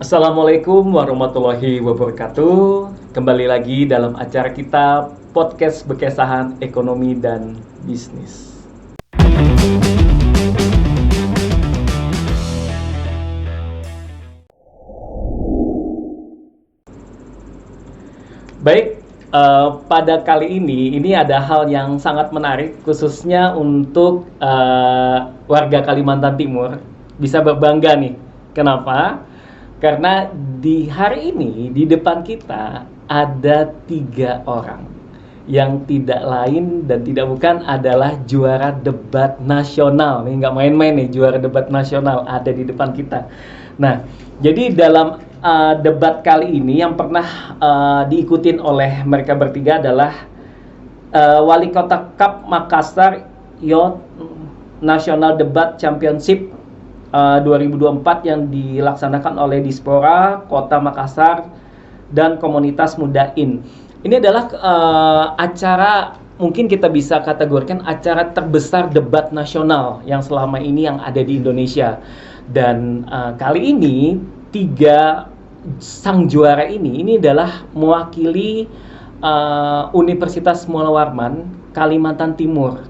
Assalamualaikum warahmatullahi wabarakatuh. Kembali lagi dalam acara kita Podcast Bekesahan Ekonomi dan Bisnis. Baik, pada kali ini ada hal yang sangat menarik khususnya untuk warga Kalimantan Timur bisa berbangga nih. Kenapa? Karena di hari ini di depan kita ada 3 orang yang tidak lain dan tidak bukan adalah juara debat nasional. Nih nggak main-main nih, juara debat nasional ada di depan kita. Nah, jadi dalam debat kali ini yang pernah diikutin oleh mereka bertiga adalah Wali Kota Cup Makassar Youth National Debat Championship 2024 yang dilaksanakan oleh Dispora Kota Makassar dan Komunitas Mudain. Ini adalah acara, mungkin kita bisa kategorikan acara terbesar debat nasional yang selama ini yang ada di Indonesia. Dan kali ini 3 sang juara ini adalah mewakili Universitas Mualla Warman Kalimantan Timur.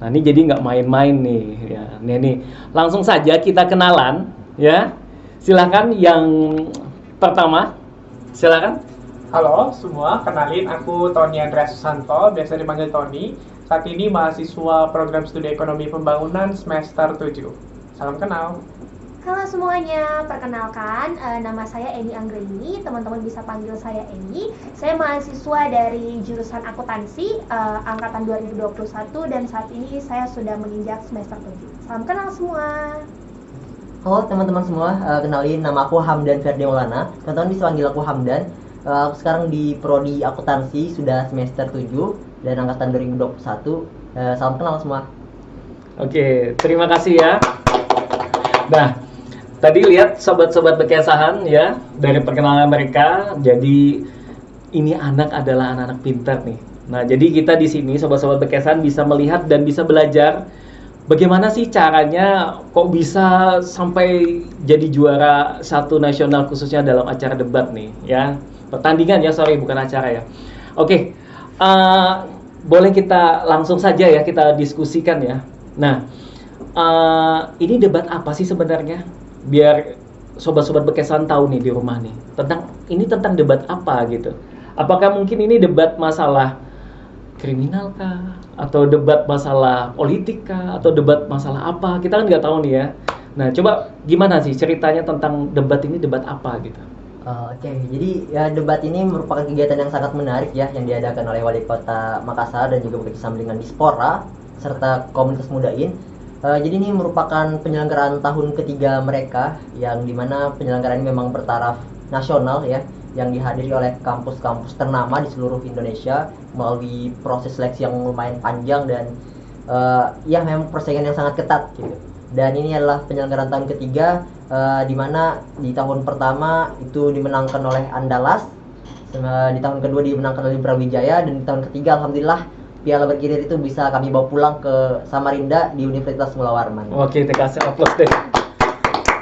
Nah, ini jadi nggak main-main nih ya. Nih, langsung saja kita kenalan ya. Silakan yang pertama. Silakan. Halo semua, kenalin aku Tony Andreas Susanto, biasa dipanggil Tony. Saat ini mahasiswa program studi ekonomi pembangunan semester 7. Salam kenal. Halo semuanya, perkenalkan nama saya Eni Anggraini, teman-teman bisa panggil saya Eni. Saya mahasiswa dari jurusan akuntansi angkatan 2021 dan saat ini saya sudah menginjak semester 7. Salam kenal semua. Halo teman-teman semua, kenalin nama aku Hamdan Ferdi Maulana. Teman-teman bisa panggil aku Hamdan. Aku sekarang di prodi akuntansi sudah semester 7 dan angkatan 2021. Salam kenal semua. Oke, terima kasih ya. Nah, tadi lihat sobat-sobat bekesahan ya dari perkenalan mereka. Jadi ini anak adalah anak-anak pintar nih. Nah, jadi kita di sini sobat-sobat bekesahan bisa melihat dan bisa belajar bagaimana sih caranya kok bisa sampai jadi juara 1 nasional khususnya dalam acara debat nih ya. Pertandingan ya, sorry bukan acara ya. Oke, boleh kita langsung saja ya kita diskusikan ya. Nah, ini debat apa sih sebenarnya? Biar sobat-sobat bekesan tahu nih di rumah nih tentang debat apa gitu. Apakah mungkin ini debat masalah kriminal kah, atau debat masalah politik kah, atau debat masalah apa? Kita kan nggak tahu nih ya. Nah, coba gimana sih ceritanya tentang debat ini, debat apa gitu? Oke, jadi ya, debat ini merupakan kegiatan yang sangat menarik ya yang diadakan oleh Wali Kota Makassar dan juga bekerjasama dengan Dispora serta Komunitas Mudain. Jadi ini merupakan penyelenggaraan tahun ketiga mereka yang dimana penyelenggaraan ini memang bertaraf nasional ya, yang dihadiri oleh kampus-kampus ternama di seluruh Indonesia melalui proses seleksi yang lumayan panjang dan ya memang persaingan yang sangat ketat gitu. Dan ini adalah penyelenggaraan tahun ketiga di mana di tahun pertama itu dimenangkan oleh Andalas, di tahun kedua dimenangkan oleh Brawijaya, dan di tahun ketiga alhamdulillah piala bergilir itu bisa kami bawa pulang ke Samarinda di Universitas Mualla Warman. Oke, kita kasih aplaus deh.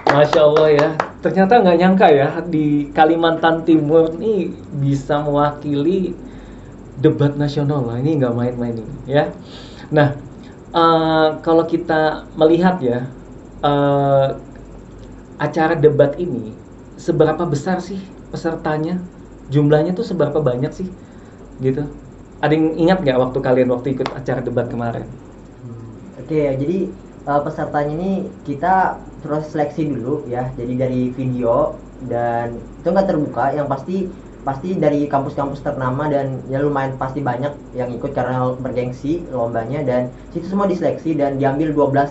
Masya Allah ya, ternyata nggak nyangka ya di Kalimantan Timur nih bisa mewakili debat nasional. Nah, ini nggak main-main ini ya. Nah, kalau kita melihat ya acara debat ini, seberapa besar sih pesertanya? Jumlahnya tuh seberapa banyak sih? Gitu. Ada yang ingat nggak waktu ikut acara debat kemarin? Oke, jadi pesertanya ini kita proses seleksi dulu ya. Jadi dari video dan itu nggak terbuka. Yang pasti dari kampus-kampus ternama dan ya lumayan pasti banyak yang ikut karena bergengsi lombanya, dan situ semua diseleksi dan diambil 12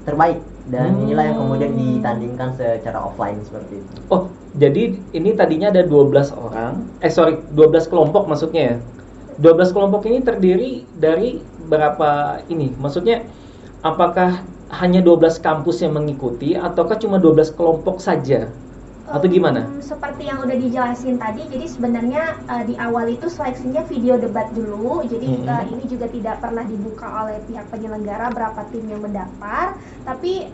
terbaik. Dan inilah yang kemudian ditandingkan secara offline seperti itu. Oh, jadi ini tadinya ada 12 orang. 12 kelompok maksudnya ya. 12 kelompok ini terdiri dari berapa ini? Maksudnya apakah hanya 12 kampus yang mengikuti ataukah cuma 12 kelompok saja? Atau gimana? Seperti yang udah dijelasin tadi, jadi sebenarnya di awal itu seleksinya video debat dulu. Jadi ini juga tidak pernah dibuka oleh pihak penyelenggara berapa tim yang mendaftar. Tapi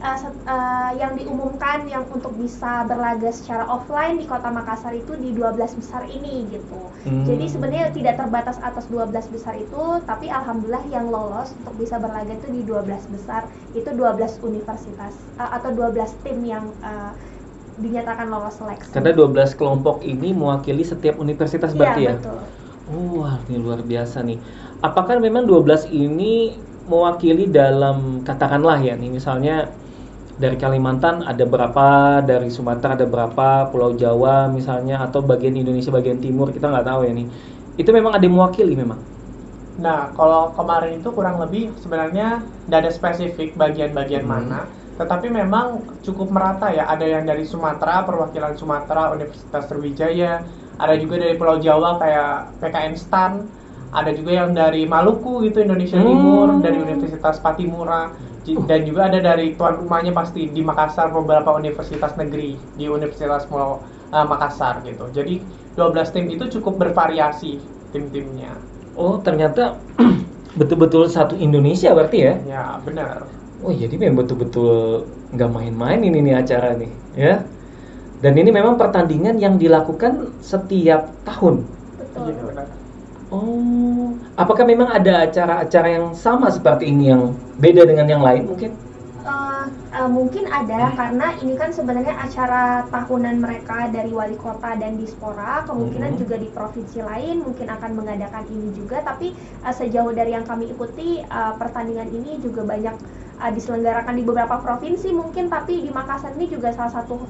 yang diumumkan yang untuk bisa berlaga secara offline di Kota Makassar itu di 12 besar ini gitu. Jadi sebenarnya tidak terbatas atas 12 besar itu, tapi alhamdulillah yang lolos untuk bisa berlaga itu di 12 besar, itu 12 universitas atau 12 tim yang dinyatakan lolos seleksi. Karena 12 kelompok ini mewakili setiap universitas berarti ya? Betul. Wah, ini luar biasa nih. Apakah memang 12 ini mewakili dalam, katakanlah ya nih, misalnya dari Kalimantan ada berapa, dari Sumatera ada berapa, Pulau Jawa misalnya, atau bagian Indonesia bagian timur, kita nggak tahu ya nih. Itu memang ada yang mewakili memang? Nah, kalau kemarin itu kurang lebih sebenarnya tidak ada spesifik bagian-bagian mana, tetapi memang cukup merata ya. Ada yang dari Sumatera, perwakilan Sumatera, Universitas Sriwijaya, ada juga dari Pulau Jawa kayak PKN STAN, ada juga yang dari Maluku gitu, Indonesia Timur, dari Universitas Patimura, dan juga ada dari tuan rumahnya pasti di Makassar, beberapa universitas negeri di Universitas Makassar gitu. Jadi 12 tim itu cukup bervariasi tim-timnya. Oh, ternyata betul-betul satu Indonesia berarti ya? Ya, benar. Oh, jadi memang betul-betul nggak main-main ini nih acara nih, ya. Dan ini memang pertandingan yang dilakukan setiap tahun. Betul. Iya, benar. Oh, apakah memang ada acara-acara yang sama seperti ini yang beda dengan yang lain mungkin? Mungkin ada, karena ini kan sebenarnya acara tahunan mereka dari wali kota dan dispora. Kemungkinan juga di provinsi lain mungkin akan mengadakan ini juga, tapi sejauh dari yang kami ikuti, pertandingan ini juga banyak diselenggarakan di beberapa provinsi mungkin, tapi di Makassar ini juga salah satu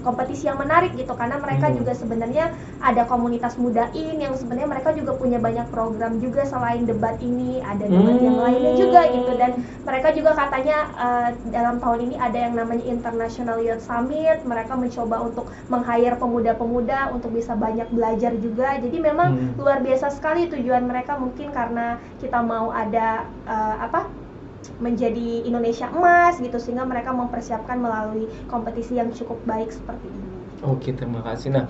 kompetisi yang menarik gitu, karena mereka juga sebenarnya ada komunitas mudain yang sebenarnya mereka juga punya banyak program juga selain debat ini, ada debat yang lainnya juga gitu, dan mereka juga katanya dalam tahun ini ada yang namanya International Youth Summit. Mereka mencoba untuk meng-hire pemuda-pemuda untuk bisa banyak belajar juga. Jadi memang luar biasa sekali tujuan mereka, mungkin karena kita mau ada menjadi Indonesia emas gitu, sehingga mereka mempersiapkan melalui kompetisi yang cukup baik seperti ini. Oke, terima kasih. Nah,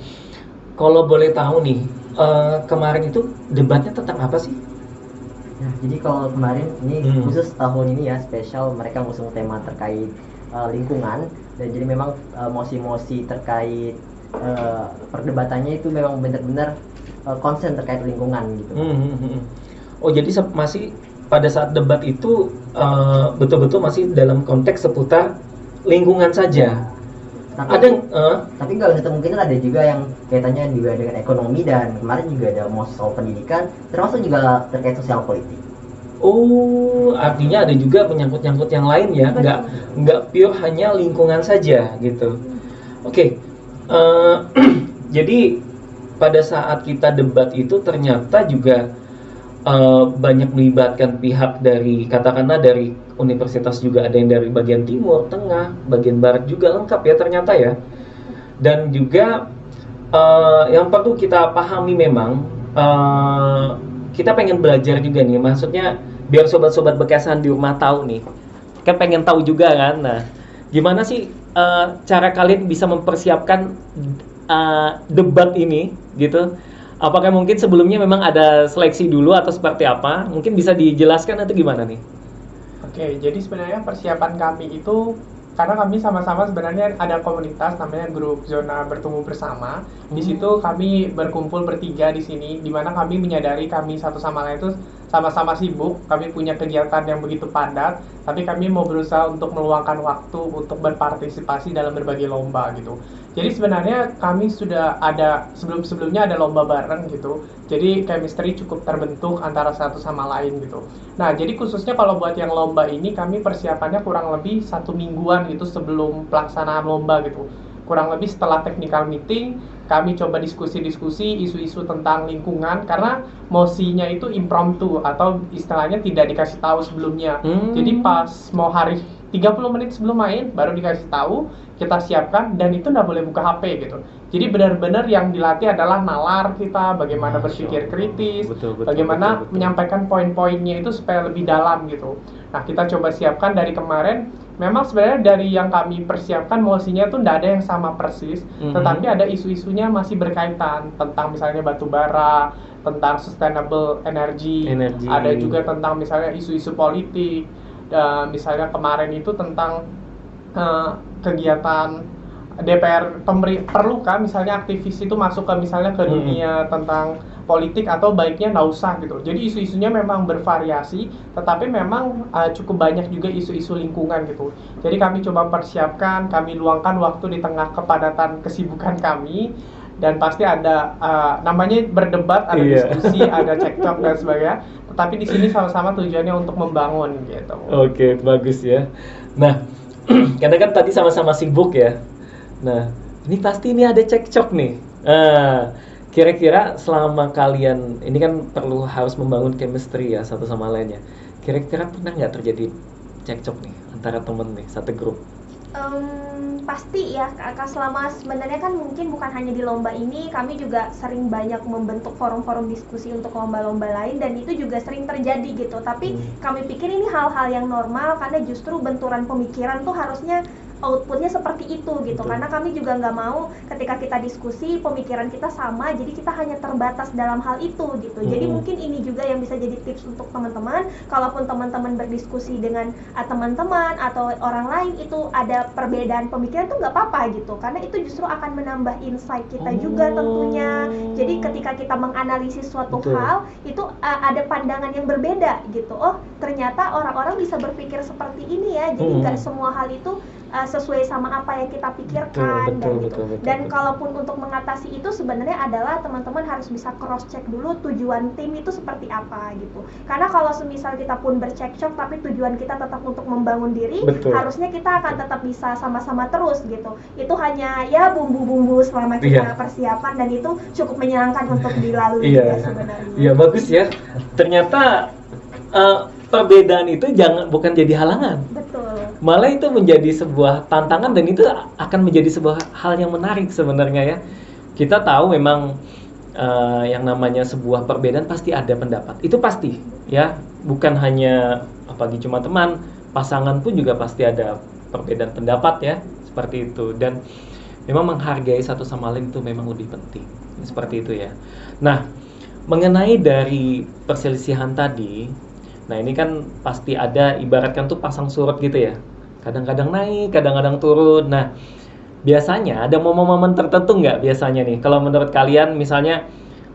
kalau boleh tahu nih, kemarin itu debatnya tentang apa sih? Nah, jadi kalau kemarin ini khusus tahun ini ya spesial, mereka ngusung tema terkait lingkungan, dan jadi memang mosi-mosi terkait perdebatannya itu memang benar-benar konsen terkait lingkungan gitu. Oh, jadi masih pada saat debat itu betul-betul masih dalam konteks seputar lingkungan saja. Tapi nggak menutup kemungkinan ada juga yang kaitannya juga dengan ekonomi, dan kemarin juga ada mosi soal pendidikan, termasuk juga terkait sosial politik. Oh, artinya ada juga menyangkut-nyangkut yang lain ya, nggak pure hanya lingkungan saja gitu. Oke, jadi pada saat kita debat itu ternyata juga banyak melibatkan pihak dari, katakanlah dari universitas, juga ada yang dari bagian timur, tengah, bagian barat juga lengkap ya ternyata ya. Dan juga yang perlu kita pahami memang, kita pengen belajar juga nih, maksudnya biar sobat-sobat Bekasan di rumah tahu nih, kan pengen tahu juga kan. Nah, gimana sih cara kalian bisa mempersiapkan debat ini gitu? Apakah mungkin sebelumnya memang ada seleksi dulu atau seperti apa? Mungkin bisa dijelaskan atau gimana nih? Oke, jadi sebenarnya persiapan kami itu, karena kami sama-sama sebenarnya ada komunitas namanya Grup Zona Bertumbuh Bersama. Di situ kami berkumpul bertiga di sini, di mana kami menyadari kami satu sama lain itu sama-sama sibuk. Kami punya kegiatan yang begitu padat, tapi kami mau berusaha untuk meluangkan waktu untuk berpartisipasi dalam berbagai lomba gitu. Jadi sebenarnya kami sudah ada sebelum-sebelumnya ada lomba bareng gitu. Jadi chemistry cukup terbentuk antara satu sama lain gitu. Nah, jadi khususnya kalau buat yang lomba ini, kami persiapannya kurang lebih 1 mingguan gitu sebelum pelaksanaan lomba gitu. Kurang lebih setelah technical meeting, kami coba diskusi-diskusi isu-isu tentang lingkungan, karena mosinya itu impromptu atau istilahnya tidak dikasih tahu sebelumnya. Jadi pas mau hari 30 menit sebelum main baru dikasih tahu, kita siapkan, dan itu nggak boleh buka HP gitu. Jadi benar-benar yang dilatih adalah nalar kita, bagaimana berpikir kritis, bagaimana menyampaikan poin-poinnya itu supaya lebih dalam gitu. Nah, kita coba siapkan dari kemarin, memang sebenarnya dari yang kami persiapkan mosinya tuh tidak ada yang sama persis, tetapi ada isu-isunya masih berkaitan tentang misalnya batu bara, tentang sustainable energy. Ada juga tentang misalnya isu-isu politik, misalnya kemarin itu tentang kegiatan DPR perlu kan misalnya aktivis itu masuk ke misalnya ke dunia tentang politik atau baiknya nggak usah gitu. Jadi isu-isunya memang bervariasi, tetapi memang cukup banyak juga isu-isu lingkungan gitu. Jadi kami coba persiapkan, kami luangkan waktu di tengah kepadatan kesibukan kami, dan pasti ada namanya berdebat, ada diskusi, ada cekcok dan sebagainya. Tetapi di sini sama-sama tujuannya untuk membangun gitu. Oke, bagus ya. Nah, karena kan tadi sama-sama sibuk ya. Nah, ini pasti ini ada cekcok nih. Kira-kira selama kalian ini kan harus membangun chemistry ya satu sama lainnya. Kira-kira pernah nggak terjadi cekcok nih antara temen nih satu grup? Pasti ya, Kak, selama sebenarnya kan mungkin bukan hanya di lomba ini, kami juga sering banyak membentuk forum-forum diskusi untuk lomba-lomba lain, dan itu juga sering terjadi gitu. Tapi kami pikir ini hal-hal yang normal, karena justru benturan pemikiran tuh harusnya outputnya seperti itu gitu. Karena kami juga nggak mau ketika kita diskusi pemikiran kita sama, jadi kita hanya terbatas dalam hal itu gitu. Jadi mungkin ini juga yang bisa jadi tips untuk teman-teman, kalaupun teman-teman berdiskusi dengan teman-teman atau orang lain itu ada perbedaan pemikiran tuh nggak apa-apa gitu, karena itu justru akan menambah insight kita juga tentunya. Jadi ketika kita menganalisis suatu hal itu ada pandangan yang berbeda gitu. Oh, ternyata orang-orang bisa berpikir seperti ini ya. Jadi nggak semua hal itu sesuai sama apa yang kita pikirkan. Betul. Dan kalaupun untuk mengatasi itu sebenarnya adalah teman-teman harus bisa cross check dulu tujuan tim itu seperti apa gitu. Karena kalau semisal kita pun bercekcok tapi tujuan kita tetap untuk membangun diri, harusnya kita akan tetap bisa sama-sama terus gitu. Itu hanya ya bumbu-bumbu selama kita persiapan, dan itu cukup menyenangkan untuk dilalui juga sebenarnya. Iya, bagus ya. Ternyata perbedaan itu bukan jadi halangan. Betul. Malah itu menjadi sebuah tantangan, dan itu akan menjadi sebuah hal yang menarik sebenarnya ya. Kita tahu memang yang namanya sebuah perbedaan pasti ada pendapat. Itu pasti ya. Bukan hanya apalagi cuma teman, pasangan pun juga pasti ada perbedaan pendapat ya. Seperti itu. Dan memang menghargai satu sama lain itu memang lebih penting. Seperti itu ya. Nah, mengenai dari perselisihan tadi, nah ini kan pasti ada, ibaratkan tuh pasang surut gitu ya. Kadang-kadang naik, kadang-kadang turun. Nah, biasanya ada momen-momen tertentu nggak biasanya nih? Kalau menurut kalian misalnya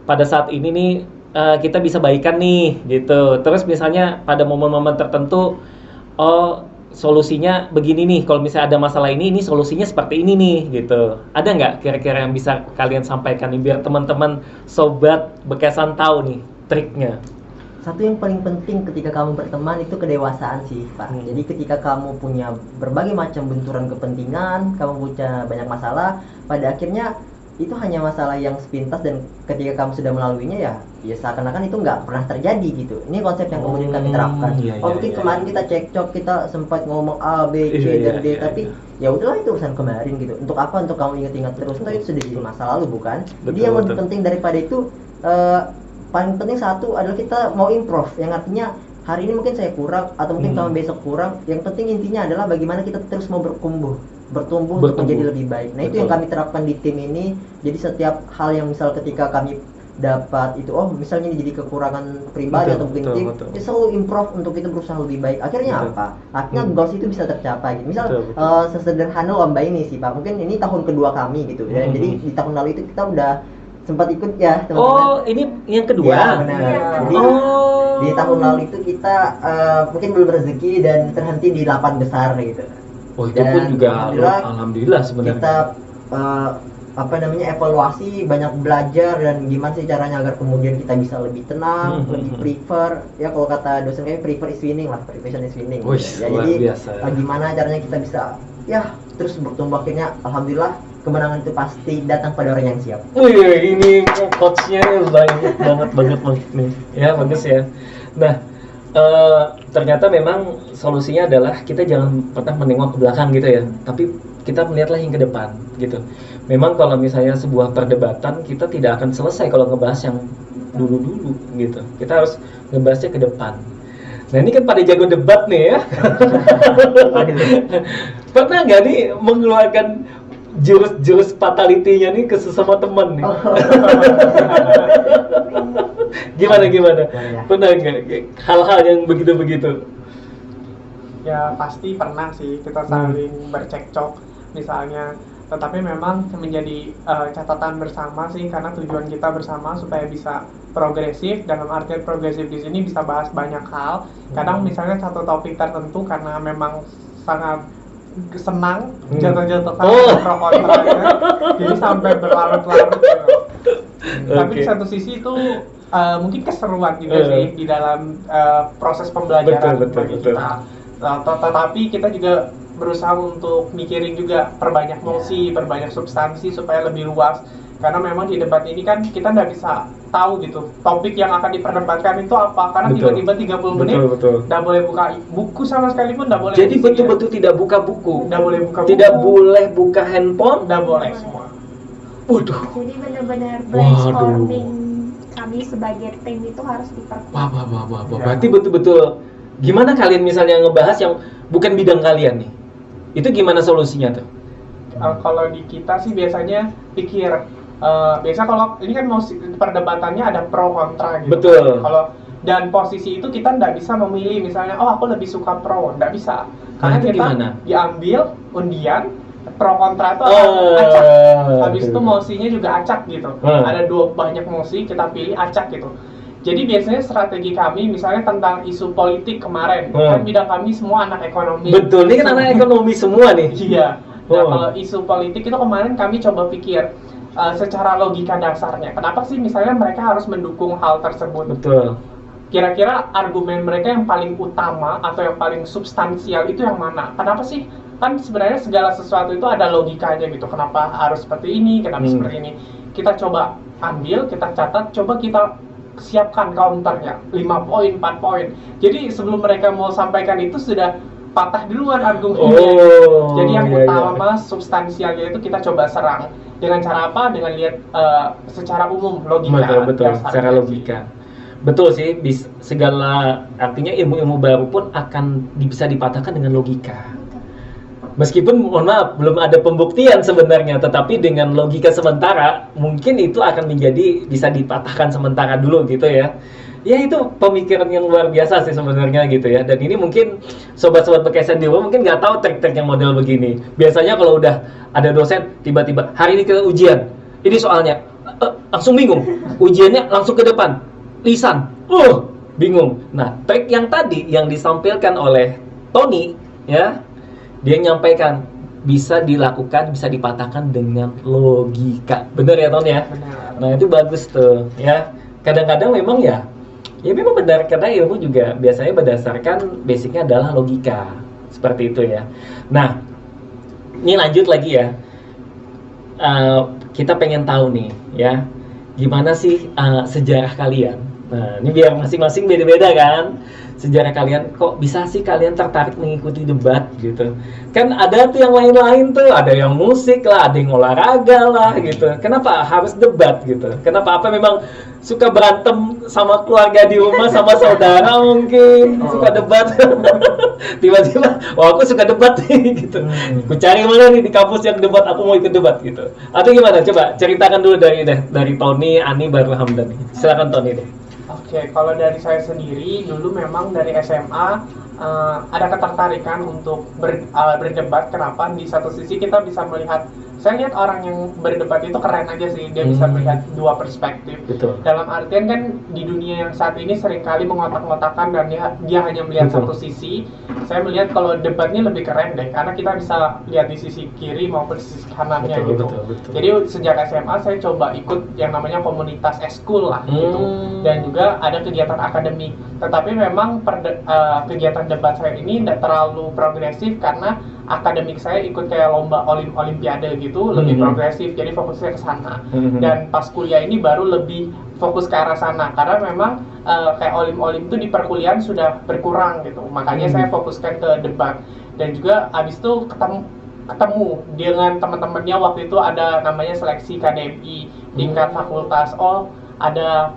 pada saat ini nih kita bisa baikan nih gitu. Terus misalnya pada momen-momen tertentu, oh solusinya begini nih. Kalau misalnya ada masalah ini solusinya seperti ini nih gitu. Ada nggak kira-kira yang bisa kalian sampaikan nih biar teman-teman sobat Bekesan tahu nih triknya? Satu yang paling penting ketika kamu berteman itu kedewasaan sih, Pak. Jadi ketika kamu punya berbagai macam benturan kepentingan, kamu punya banyak masalah, pada akhirnya itu hanya masalah yang sepintas, dan ketika kamu sudah melaluinya ya seakan-akan itu nggak pernah terjadi gitu. Ini konsep yang kemudian kami terapkan. Mungkin kemarin kita cekcok, kita sempat ngomong A, B, C, dan D, tapi ya udahlah itu urusan kemarin gitu. Untuk apa untuk kamu ingat-ingat terus? Itu sudah jadi masa lalu, bukan? Jadi yang lebih penting daripada itu, paling penting satu adalah kita mau improve, yang artinya hari ini mungkin saya kurang atau mungkin kamu besok kurang. Yang penting intinya adalah bagaimana kita terus mau bertumbuh untuk menjadi lebih baik. Nah, itu yang kami terapkan di tim ini. Jadi setiap hal yang misal ketika kami dapat itu, oh misalnya ini jadi kekurangan pribadi atau mungkin tim, kita selalu improve untuk kita berusaha lebih baik. Akhirnya apa? Akhirnya goals itu bisa tercapai gitu. Misal sesederhana lomba ini sih, Pak, mungkin ini tahun kedua kami gitu ya. Jadi di tahun lalu itu kita udah sempat ikut ya, teman-teman. Oh, ini yang kedua. Ya, benar. Jadi di tahun lalu itu kita mungkin belum rezeki dan terhenti di 8 besar gitu. Oh, itu pun juga alhamdulillah sebenarnya. Kita evaluasi, banyak belajar, dan gimana sih caranya agar kemudian kita bisa lebih tenang, lebih prefer ya, kalau kata dosen kayak prefer is winning lah, preparation is winning. Ya, jadi gimana caranya kita bisa ya terus bertumbuh. Akhirnya alhamdulillah kemenangan itu pasti datang pada orang yang siap. Wih, ini coachnya banget nih. Ya, bagus ya. Nah, ternyata memang solusinya adalah kita jangan pernah menengok ke belakang gitu ya, tapi kita melihatlah yang ke depan gitu. Memang kalau misalnya sebuah perdebatan, kita tidak akan selesai kalau ngebahas yang dulu-dulu gitu. Kita harus ngebahasnya ke depan. Nah ini kan pada jago debat nih ya. Pernah nggak nih mengeluarkan jurus-jurus fatality-nya nih ke sesama teman nih? Gimana? Ya. Pernah nggak hal-hal yang begitu-begitu? Ya pasti pernah sih kita saling bercekcok misalnya, tetapi memang menjadi catatan bersama sih karena tujuan kita bersama supaya bisa progresif. Dalam artian progresif di sini bisa bahas banyak hal. Kadang misalnya satu topik tertentu karena memang sangat senang jatuh-jatuhkan pro kontranya, jadi sampai berlarut-larut gitu. Tapi di satu sisi itu mungkin keseruan juga sih di dalam proses pembelajaran bagi kita. Tetapi kita juga berusaha untuk mikirin juga perbanyak mosi, perbanyak substansi supaya lebih luas. Karena memang di debat ini kan kita nggak bisa tahu gitu topik yang akan diperdebatkan itu apa, karena tiba-tiba 30 menit nggak boleh buka buku sama sekali pun nggak boleh. Jadi betul-betul tidak buka buku, nggak boleh buka buku, tidak boleh buka handphone, nggak boleh semua. Waduh. Jadi benar-benar brainstorming kami sebagai tim itu harus diperkuat. Wah. Berarti betul-betul gimana kalian misalnya ngebahas yang bukan bidang kalian nih? Itu gimana solusinya tuh? Kalau di kita sih biasanya pikir biasa kalau ini kan perdebatannya ada pro kontra gitu. Betul. Kalau dan posisi itu kita nggak bisa memilih misalnya aku lebih suka pro, nggak bisa. Karena Itu kita gimana? diambil undian pro kontra itu acak. Habis itu mosinya juga acak gitu. Ada banyak mosi kita pilih acak gitu. Jadi biasanya strategi kami misalnya tentang isu politik kemarin, kan bidang kami semua anak ekonomi. Betul, ini kan anak ekonomi semua nih. Iya. Nah, kalau isu politik itu kemarin kami coba pikir secara logika dasarnya. Kenapa sih misalnya mereka harus mendukung hal tersebut? Betul. Kira-kira argumen mereka yang paling utama atau yang paling substansial itu yang mana? Kenapa sih? Kan sebenarnya segala sesuatu itu ada logikanya gitu. Kenapa harus seperti ini? Kenapa seperti ini? Kita coba ambil, kita catat, coba kita siapkan counternya 5 poin, 4 poin. Jadi sebelum mereka mau sampaikan itu sudah patah duluan argumennya. Jadi yang utama substansialnya itu kita coba serang. Dengan cara apa? Dengan lihat secara umum logika. Betul, secara logika. Betul sih, segala artinya ilmu-ilmu baru pun akan bisa dipatahkan dengan logika. Meskipun mohon maaf belum ada pembuktian sebenarnya, tetapi dengan logika sementara mungkin itu akan bisa dipatahkan sementara dulu gitu ya. Ya itu pemikiran yang luar biasa sih sebenarnya gitu ya. Dan ini mungkin sobat-sobat PKSN di rumah mungkin nggak tahu trik-trik yang model begini. Biasanya kalau udah ada dosen tiba-tiba hari ini kita ujian, ini soalnya langsung bingung. Ujiannya langsung ke depan, lisan, bingung. Nah trik yang tadi yang disampaikan oleh Tony ya, dia nyampaikan bisa dilakukan, bisa dipatahkan dengan logika. Bener ya Tony ya? Benar. Nah itu bagus tuh ya. Kadang-kadang memang ya memang benar, karena ilmu juga biasanya berdasarkan basicnya adalah logika. Seperti itu ya. Nah, ini lanjut lagi ya. Kita pengen tahu nih ya, gimana sih sejarah kalian. Nah, ini biar masing-masing beda-beda kan. Sejarah kalian, kok bisa sih kalian tertarik mengikuti debat gitu. Kan ada tuh yang lain-lain tuh, ada yang musik lah, ada yang olahraga lah gitu. Kenapa harus debat gitu? Kenapa? Apa memang suka berantem sama keluarga di rumah, sama saudara mungkin, suka debat. Tiba-tiba, aku suka debat nih gitu. Aku cari mana nih di kampus yang debat, aku mau ikut debat gitu. Atau gimana? Coba ceritakan dulu dari Tony, Ani, baru Hamdan. Silakan Tony deh. Oke, kalau dari saya sendiri dulu memang dari SMA ada ketertarikan untuk berdebat. Kenapa? Di satu sisi kita bisa melihat, saya lihat orang yang berdebat itu keren aja sih, dia bisa melihat dua perspektif. Betul. Dalam artian kan di dunia yang saat ini seringkali mengotak-ngotakan dan dia hanya melihat satu sisi. Saya melihat kalau debatnya lebih keren deh, karena kita bisa lihat di sisi kiri maupun di sisi kanannya gitu. Betul. Jadi sejak SMA saya coba ikut yang namanya komunitas eskul lah gitu, dan juga ada kegiatan akademik. Tetapi memang kegiatan debat saya ini tidak terlalu progresif karena akademik saya ikut kayak lomba olimpiade gitu, lebih progresif, jadi fokusnya ke sana. Dan pas kuliah ini baru lebih fokus ke arah sana, karena memang kayak olim itu di perkuliahan sudah berkurang gitu. Makanya saya fokuskan ke debat. Dan juga abis itu ketemu dengan teman-temannya, waktu itu ada namanya seleksi KDMI tingkat fakultas. Ada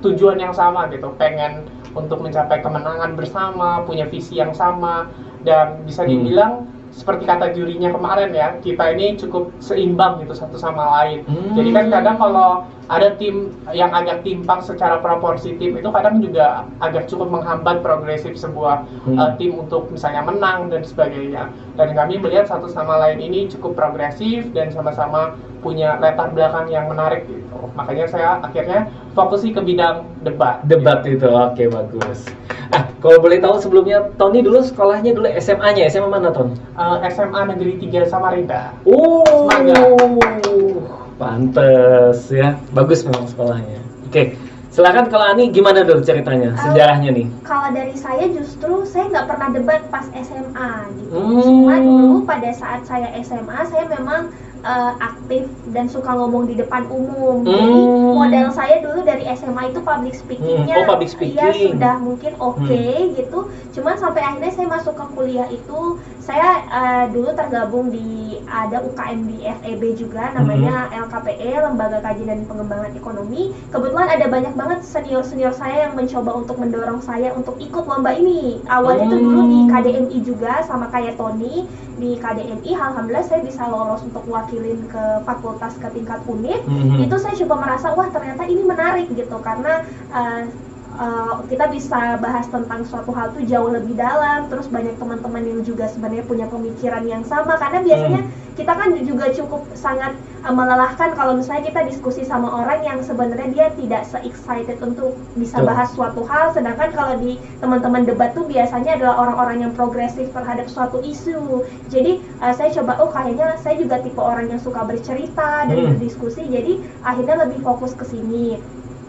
tujuan yang sama gitu, pengen untuk mencapai kemenangan bersama, punya visi yang sama, dan bisa dibilang seperti kata jurinya kemarin ya, kita ini cukup seimbang gitu satu sama lain. Jadi kan kadang kalau ada tim yang agak timpang secara proporsi tim itu kadang juga agak cukup menghambat progresif sebuah tim untuk misalnya menang dan sebagainya. Dan kami melihat satu sama lain ini cukup progresif dan sama-sama punya latar belakang yang menarik gitu. Makanya saya akhirnya fokus ke bidang debat. Debat itu, oke, bagus. Kalau boleh tahu sebelumnya, Tony dulu sekolahnya dulu SMA-nya, SMA mana, Ton? SMA Negeri 3 Samarinda. Semangat. Pantes ya, bagus memang sekolahnya. Oke, silakan kalau Ani gimana dulu ceritanya, sejarahnya nih? Kalau dari saya justru saya nggak pernah debat pas SMA gitu. Cuma dulu pada saat saya SMA saya memang aktif dan suka ngomong di depan umum. Jadi modal saya dulu dari SMA itu public speakingnya, public speaking. Ya sudah mungkin oke gitu. Cuman sampai akhirnya saya masuk ke kuliah itu, saya dulu tergabung di ada UKM di FEB juga, namanya LKPE, Lembaga Kajian dan Pengembangan Ekonomi. Kebetulan ada banyak banget senior-senior saya yang mencoba untuk mendorong saya untuk ikut lomba ini. Awalnya tuh dulu di KDMI juga sama kayak Tony. Di KDMI, alhamdulillah saya bisa lolos untuk wakilin ke fakultas ke tingkat unit. Itu saya coba merasa, wah ternyata ini menarik gitu, karena kita bisa bahas tentang suatu hal tuh jauh lebih dalam, terus banyak teman-teman yang juga sebenarnya punya pemikiran yang sama, karena biasanya kita kan juga cukup sangat melelahkan kalau misalnya kita diskusi sama orang yang sebenarnya dia tidak se-excited untuk bisa bahas suatu hal, sedangkan kalau di teman-teman debat tuh biasanya adalah orang-orang yang progresif terhadap suatu isu. Jadi saya coba, kayaknya saya juga tipe orang yang suka bercerita dan berdiskusi, jadi akhirnya lebih fokus ke sini.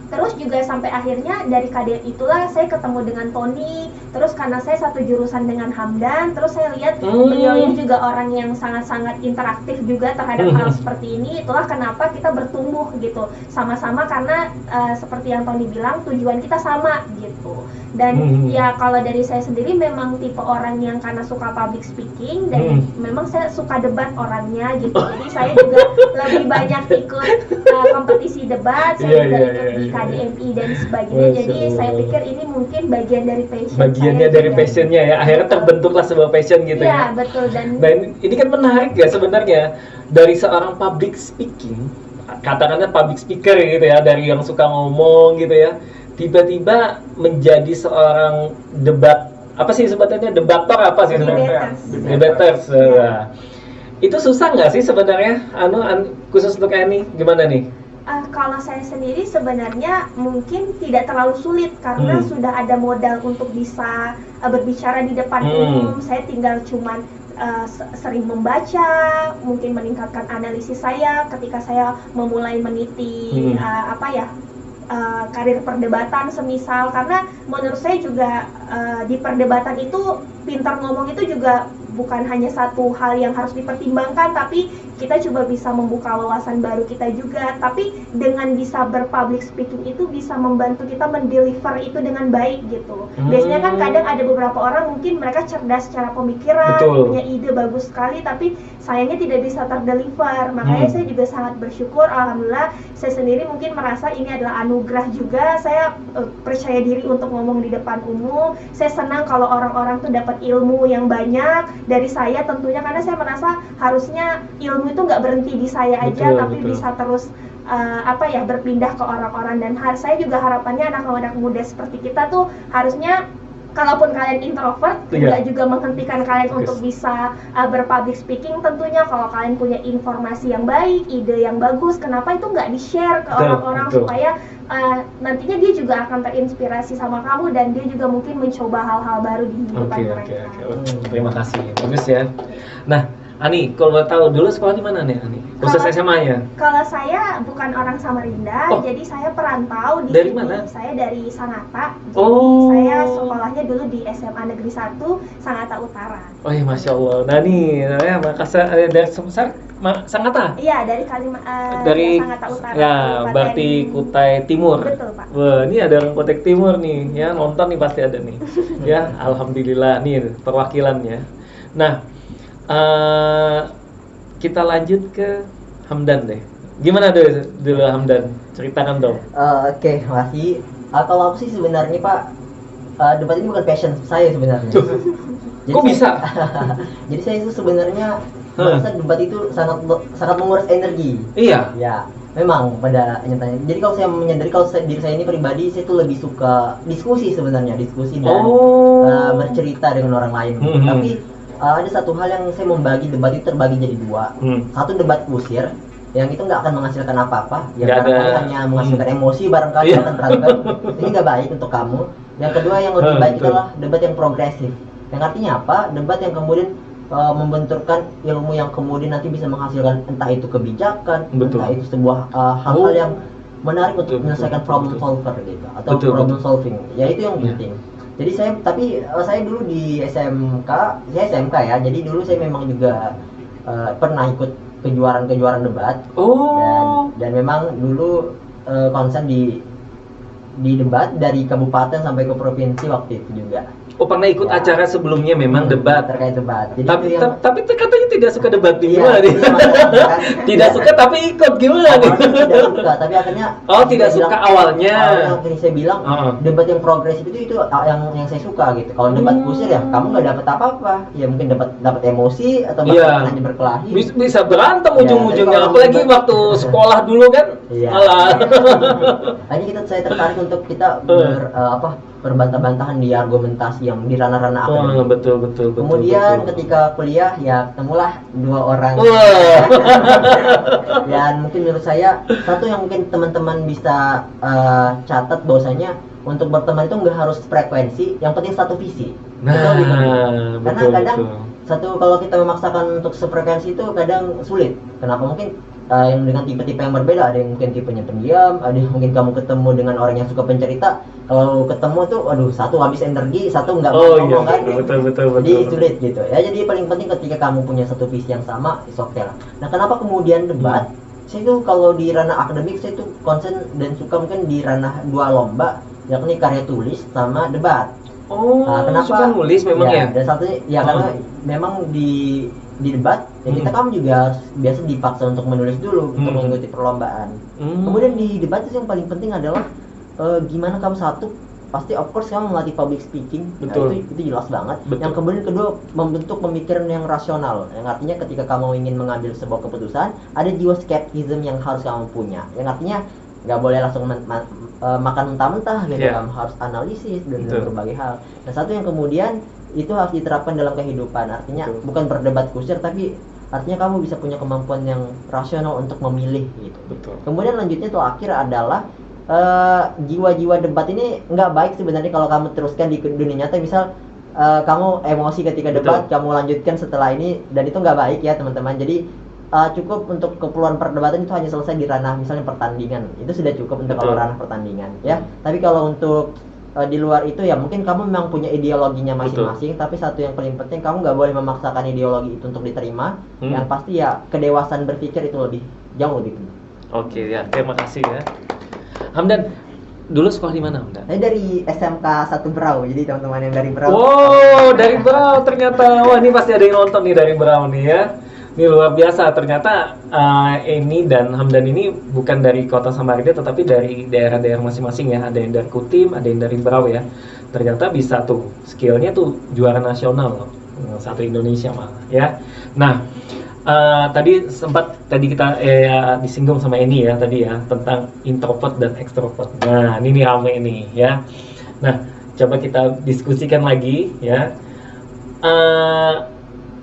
Terus juga sampai akhirnya dari KDM itulah saya ketemu dengan Tony. Terus karena saya satu jurusan dengan Hamdan, terus saya lihat beliau ini juga orang yang sangat-sangat interaktif juga terhadap hal seperti ini. Itulah kenapa kita bertumbuh gitu sama-sama, karena seperti yang Tony bilang tujuan kita sama gitu. Dan ya kalau dari saya sendiri memang tipe orang yang karena suka public speaking dan memang saya suka debat orangnya gitu. Jadi saya juga lebih banyak ikut kompetisi debat, saya juga ikut di KDMI dan sebagainya. Jadi saya pikir ini mungkin bagian dari passion. Bagiannya dari passionnya ya. Akhirnya terbentuklah sebuah passion gitu ya. Iya betul. Dan ini kan menarik ya sebenarnya, dari seorang public speaking, katakanlah public speaker gitu ya, dari yang suka ngomong gitu ya, tiba-tiba menjadi seorang debat, apa sih sebutannya, debator apa sih sebenarnya? Debaters. Itu susah nggak sih sebenarnya? Khusus untuk Annie gimana nih? Kalau saya sendiri sebenarnya mungkin tidak terlalu sulit karena sudah ada modal untuk bisa berbicara di depan umum. Saya tinggal cuman sering membaca, mungkin meningkatkan analisis saya ketika saya memulai meniti karir perdebatan semisal, karena menurut saya juga di perdebatan itu pintar ngomong itu juga bukan hanya satu hal yang harus dipertimbangkan, tapi kita coba bisa membuka wawasan baru kita juga. Tapi dengan bisa berpublic speaking itu bisa membantu kita mendeliver itu dengan baik gitu. Biasanya kan kadang ada beberapa orang mungkin mereka cerdas secara pemikiran, punya ide bagus sekali, tapi sayangnya tidak bisa terdeliver. Makanya saya juga sangat bersyukur, alhamdulillah saya sendiri mungkin merasa ini adalah anugerah juga. Saya percaya diri untuk ngomong di depan umum. Saya senang kalau orang-orang tuh dapat ilmu yang banyak dari saya tentunya, karena saya merasa harusnya ilmu itu nggak berhenti di saya aja, tapi bisa terus berpindah ke orang-orang. Dan saya juga harapannya anak-anak muda seperti kita tuh harusnya, kalaupun kalian introvert, tidak juga menghentikan kalian untuk bisa berpublic speaking. Tentunya kalau kalian punya informasi yang baik, ide yang bagus, kenapa itu nggak di-share ke orang-orang supaya nantinya dia juga akan terinspirasi sama kamu dan dia juga mungkin mencoba hal-hal baru di kehidupan mereka. Terima kasih, bagus ya. Nah, Ani, kalau mau tahu dulu sekolah di mana nih, Ani? Khusus SMA-nya? Kalau saya bukan orang Samarinda, jadi saya perantau di dari sini. Mana? Saya dari Sangatta. Jadi saya sekolahnya dulu di SMA Negeri 1 Sangatta Utara. Oh ya, Masya Allah. Nah nih, Makassar dari Sangatta? Iya, dari Kalimantan, dari Sangatta Utara. Ya, berarti Kutai Timur. Betul, Pak. Wah, ini ada orang Kutai Timur nih, ya, nonton nih pasti ada nih. Ya, alhamdulillah nih perwakilannya. Nah, kita lanjut ke Hamdan deh. Gimana dulu Hamdan? Ceritakan dong. Oke, makasih. Kalau aku sih sebenarnya Pak, debat ini bukan passion saya sebenarnya. Kok bisa? Jadi saya itu sebenarnya merasa debat itu sangat menguras energi. Iya. Ya, memang pada nyatanya. Jadi kalau saya menyadari kalau diri saya ini pribadi, saya tuh lebih suka diskusi sebenarnya, diskusi dan bercerita dengan orang lain. Tapi ada satu hal yang saya membagi debat itu terbagi jadi dua. Satu debat kusir yang itu nggak akan menghasilkan apa-apa, ya barangkali hanya menghasilkan emosi barangkali akan berantem. Ini nggak baik untuk kamu. Yang kedua yang lebih baik adalah debat yang progresif. Yang artinya apa? Debat yang kemudian membenturkan ilmu yang kemudian nanti bisa menghasilkan entah itu kebijakan, entah itu sebuah hal-hal yang menarik untuk menyelesaikan problem solver gitu atau problem solving. Ya itu yang penting. Jadi saya dulu di SMK, saya SMK ya. Jadi dulu saya memang juga pernah ikut kejuaraan debat. Dan memang dulu konsen di debat dari kabupaten sampai ke provinsi waktu itu juga. Oh, pernah ikut acara sebelumnya memang debat. Terkait debat. Jadi tapi katanya tidak suka debat gimana nih? Kan? Tidak suka tapi ikut gimana nih? Tidak suka, tapi akhirnya tidak suka awalnya. Awalnya saya bilang debat yang progresif itu yang saya suka gitu. Kalau debat kusir ya kamu nggak dapat apa-apa. Ya mungkin dapat emosi atau bahkan hanya berkelahi. Bisa berantem ujung-ujungnya. Apalagi waktu sekolah dulu kan. Alah. Hanya saya tertarik untuk kita berbantah-bantahan di argumentasi yang di ranah-ranah akademik. Betul. Kemudian ketika kuliah ya ketemulah dua orang. Dan mungkin menurut saya satu yang mungkin teman-teman bisa catat bahwasanya untuk berteman itu nggak harus frekuensi, yang penting satu visi. Karena kadang kalau kita memaksakan untuk sefrekuensi itu kadang sulit. Kenapa? Mungkin yang dengan tipe-tipe yang berbeda, ada yang mungkin tipenya pendiam, ada yang mungkin kamu ketemu dengan orang yang suka pencerita. Kalau ketemu tuh, satu habis energi, satu nggak mau ngomong kan. Betul. Jadi sulit gitu ya. Jadi paling penting ketika kamu punya satu visi yang sama, is okay lah. Nah, kenapa kemudian debat? Saya tuh kalau di ranah akademik saya tuh konsen dan suka mungkin di ranah dua lomba, yakni karya tulis sama debat. Kenapa? Suka nulis memang ya? Dan satunya karena memang di debat kita kamu juga biasa dipaksa untuk menulis dulu untuk mengikuti perlombaan. Kemudian di debat itu yang paling penting adalah gimana kamu satu pasti of course kamu melatih public speaking. Nah, itu jelas banget. Yang kemudian kedua membentuk pemikiran yang rasional, yang artinya ketika kamu ingin mengambil sebuah keputusan ada jiwa skeptism yang harus kamu punya, yang artinya nggak boleh langsung makan mentah-mentah gitu. Kamu harus analisis dan berbagai hal. Nah, satu yang kemudian itu harus diterapkan dalam kehidupan, artinya bukan berdebat kusir tapi artinya kamu bisa punya kemampuan yang rasional untuk memilih gitu. Kemudian lanjutnya terakhir adalah jiwa-jiwa debat ini nggak baik sebenarnya kalau kamu teruskan di dunia nyata. Misal kamu emosi ketika debat, kamu lanjutkan setelah ini, dan itu nggak baik ya teman-teman. Jadi cukup untuk keperluan perdebatan itu hanya selesai di ranah misalnya pertandingan, itu sudah cukup untuk kalau ranah pertandingan ya. Tapi kalau untuk di luar itu ya mungkin kamu memang punya ideologinya masing-masing, tapi satu yang paling penting kamu nggak boleh memaksakan ideologi itu untuk diterima. Yang pasti ya kedewasaan berpikir itu jauh lebih penting. Oke ya, terima kasih ya. Hamdan, dulu sekolah di mana Hamdan? Saya dari SMK 1 Berau, jadi teman-teman yang dari Berau. Dari Berau ternyata. Wah, ini pasti ada yang nonton nih dari Berau nih ya. Ini luar biasa, ternyata Eni dan Hamdan ini bukan dari kota Samarinda tetapi dari daerah-daerah masing-masing ya. Ada yang dari Kutim, ada yang dari Berau ya. Ternyata bisa tuh, skillnya tuh juara nasional loh, satu Indonesia malah ya. Nah, tadi kita disinggung sama Eni ya tadi ya tentang introvert dan extrovert. Nah, ini nih rame nih ya. Nah, coba kita diskusikan lagi ya.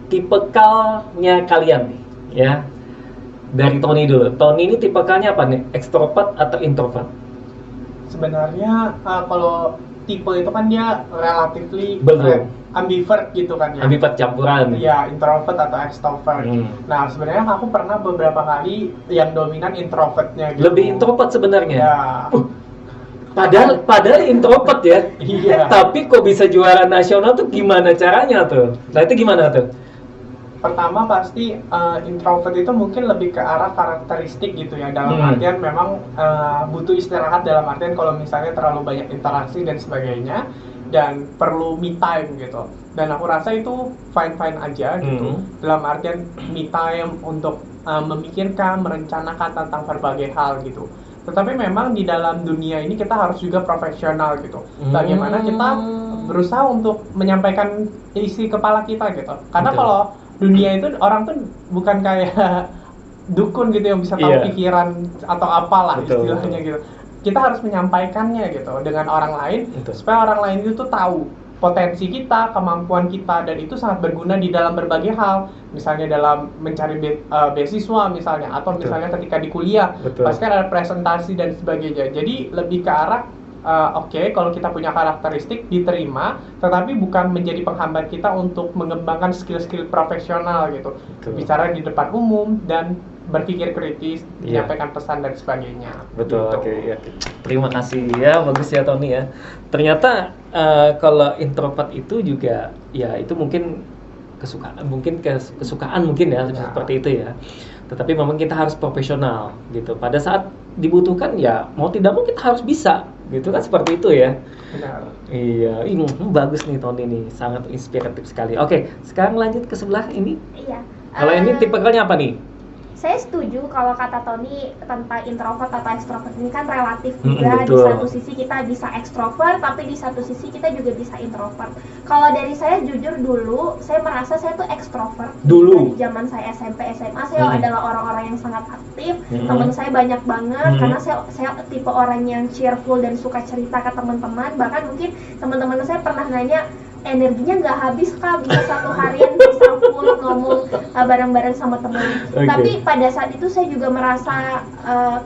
Tipikalnya kalian nih ya. Dari Tony dulu. Tony ini tipikalnya apa nih? Extrovert atau introvert? Sebenarnya kalau tipe itu kan dia relatively ambivert gitu kan ya. Ambivert campuran. Iya, introvert atau extrovert. Nah, sebenarnya aku pernah beberapa kali yang dominan introvertnya gitu. Lebih introvert sebenarnya. Ya. Padahal introvert ya. Iya. Tapi kok bisa juara nasional tuh gimana caranya tuh? Nah, itu gimana tuh? Pertama pasti introvert itu mungkin lebih ke arah karakteristik gitu ya, dalam artian memang butuh istirahat, dalam artian kalau misalnya terlalu banyak interaksi dan sebagainya dan perlu me time gitu. Dan aku rasa itu fine-fine aja gitu, dalam artian me time untuk memikirkan, merencanakan tentang berbagai hal gitu. Tetapi memang di dalam dunia ini kita harus juga profesional gitu. Bagaimana kita berusaha untuk menyampaikan isi kepala kita gitu. Karena Betul. kalau dunia itu orang tuh bukan kayak dukun gitu yang bisa tahu Iya. pikiran atau apalah Betul, istilahnya betul. gitu. Kita harus menyampaikannya gitu dengan orang lain Betul. supaya orang lain itu tuh tahu potensi kita, kemampuan kita, dan itu sangat berguna di dalam berbagai hal. Misalnya dalam mencari beasiswa misalnya, atau Betul. misalnya ketika di kuliah, Betul. pasti kan ada presentasi dan sebagainya. Jadi lebih ke arah oke, kalau kita punya karakteristik diterima, tetapi bukan menjadi penghambat kita untuk mengembangkan skill-skill profesional gitu. Betul. Bicara di depan umum dan berpikir kritis, Iya. menyampaikan pesan dan sebagainya. Betul, Gitu. oke ya. Terima kasih ya, bagus ya Tony ya. Ternyata kalau introvert itu juga ya itu mungkin kesukaan mungkin ya, Ya. seperti itu ya. Tetapi memang kita harus profesional gitu. Pada saat dibutuhkan ya mau tidak mau kita harus bisa gitu kan, seperti itu ya. Benar. Iya, ini bagus nih Tony nih, sangat inspiratif sekali. Oke, sekarang lanjut ke sebelah ini. Iya. Kalau ini tipikalnya apa nih? Saya setuju kalau kata Tony tentang introvert atau extrovert ini kan relatif Mm-mm, juga. Di betul. satu sisi kita bisa extrovert, tapi di satu sisi kita juga bisa introvert. Kalau dari saya jujur dulu, saya merasa saya tuh extrovert. Dulu? Dari zaman saya SMP, SMA, saya Mm-mm. adalah orang-orang yang sangat aktif. Mm-mm. Teman saya banyak banget Mm-mm. karena saya tipe orang yang cheerful dan suka cerita ke teman-teman. Bahkan mungkin teman-teman saya pernah nanya, energinya nggak habis kak, bisa satu harian bisa full ngomong bareng-bareng sama teman. Oke. Tapi pada saat itu saya juga merasa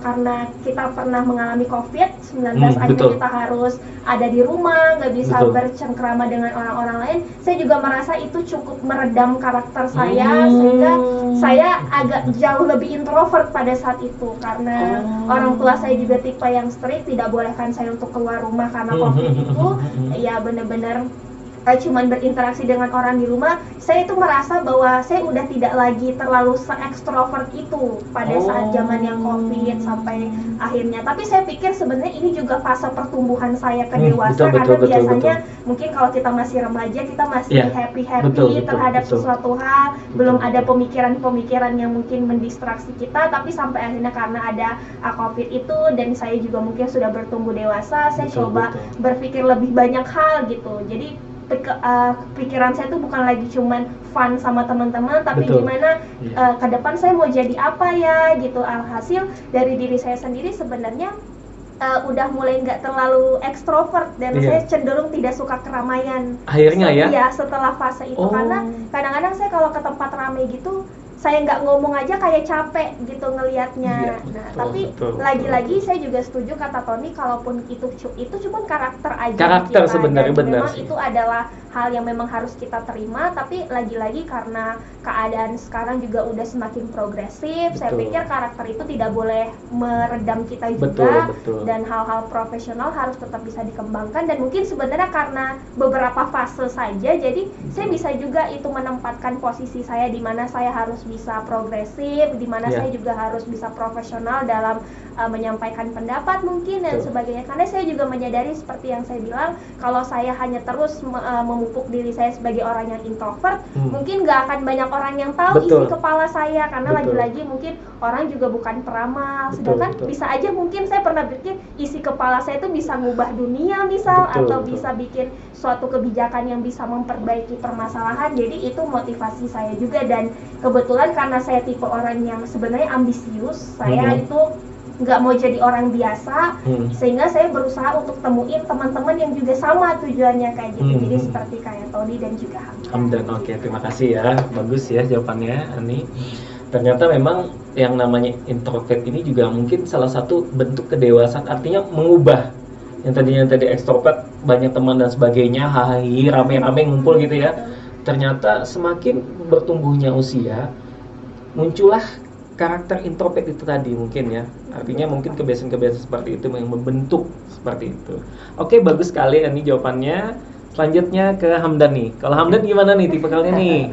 karena kita pernah mengalami COVID-19, akhirnya betul. kita harus ada di rumah, nggak bisa Betul. bercengkrama dengan orang-orang lain. Saya juga merasa itu cukup meredam karakter saya, sehingga saya agak jauh lebih introvert pada saat itu karena orang tua saya juga tipe yang strict, tidak bolehkan saya untuk keluar rumah karena COVID itu. Ya benar-benar cuman berinteraksi dengan orang di rumah. Saya itu merasa bahwa saya udah tidak lagi terlalu se-extrovert itu pada saat zaman yang COVID sampai akhirnya. Tapi saya pikir sebenarnya ini juga fase pertumbuhan saya ke dewasa, karena biasanya mungkin kalau kita masih remaja kita masih Iya, happy-happy betul, terhadap betul. sesuatu hal, belum ada pemikiran-pemikiran yang mungkin mendistraksi kita. Tapi sampai akhirnya karena ada COVID itu dan saya juga mungkin sudah bertumbuh dewasa, saya Betul, coba betul. berpikir lebih banyak hal gitu. Jadi pikiran saya tuh bukan lagi cuman fun sama teman-teman, tapi Betul. gimana Iya. ke depan saya mau jadi apa ya gitu. Alhasil dari diri saya sendiri sebenarnya udah mulai nggak terlalu ekstrovert dan Iya. saya cenderung tidak suka keramaian. Akhirnya ya? Iya, setelah fase itu, Oh. karena kadang-kadang saya kalau ke tempat ramai gitu, saya nggak ngomong aja kayak capek gitu ngelihatnya. Iya, Nah, betul, tapi betul, lagi-lagi betul. saya juga setuju kata Tony, kalaupun itu cuma karakter aja Karakter kita, sebenarnya, dan benar memang sih. itu adalah hal yang memang harus kita terima. Tapi lagi-lagi karena keadaan sekarang juga udah semakin progresif, saya Betul. pikir karakter itu tidak boleh meredam kita Betul, juga, betul. dan hal-hal profesional harus tetap bisa dikembangkan. Dan mungkin sebenarnya karena beberapa fase saja, jadi saya bisa juga itu menempatkan posisi saya di mana saya harus bisa progresif, di mana Iya. saya juga harus bisa profesional dalam menyampaikan pendapat mungkin dan Betul. sebagainya. Karena saya juga menyadari seperti yang saya bilang, kalau saya hanya terus memupuk diri saya sebagai orang yang introvert, mungkin nggak akan banyak orang yang tahu Betul. isi kepala saya, karena Betul. lagi-lagi mungkin orang juga bukan peramal. Betul, Sedangkan betul. bisa aja mungkin saya pernah pikir isi kepala saya itu bisa ngubah dunia misal, Betul, atau betul. bisa bikin suatu kebijakan yang bisa memperbaiki permasalahan. Jadi itu motivasi saya juga, dan kebetulan karena saya tipe orang yang sebenarnya ambisius, saya itu nggak mau jadi orang biasa, sehingga saya berusaha untuk temuin teman-teman yang juga sama tujuannya kayak gitu. Jadi seperti kayak Tony dan juga Hamdan. Oke, terima kasih ya, bagus ya jawabannya Ani. Ternyata memang yang namanya introvert ini juga mungkin salah satu bentuk kedewasaan, artinya mengubah yang tadinya tadi ekstrovert, banyak teman dan sebagainya, hahi, rame-rame ngumpul gitu ya. Ternyata semakin bertumbuhnya usia, muncullah karakter introvert itu tadi mungkin ya. Artinya mungkin kebiasaan-kebiasaan seperti itu yang membentuk seperti itu. Oke, bagus sekali ini jawabannya. Selanjutnya ke Hamdan nih. Kalau Hamdan gimana nih tipikalnya nih?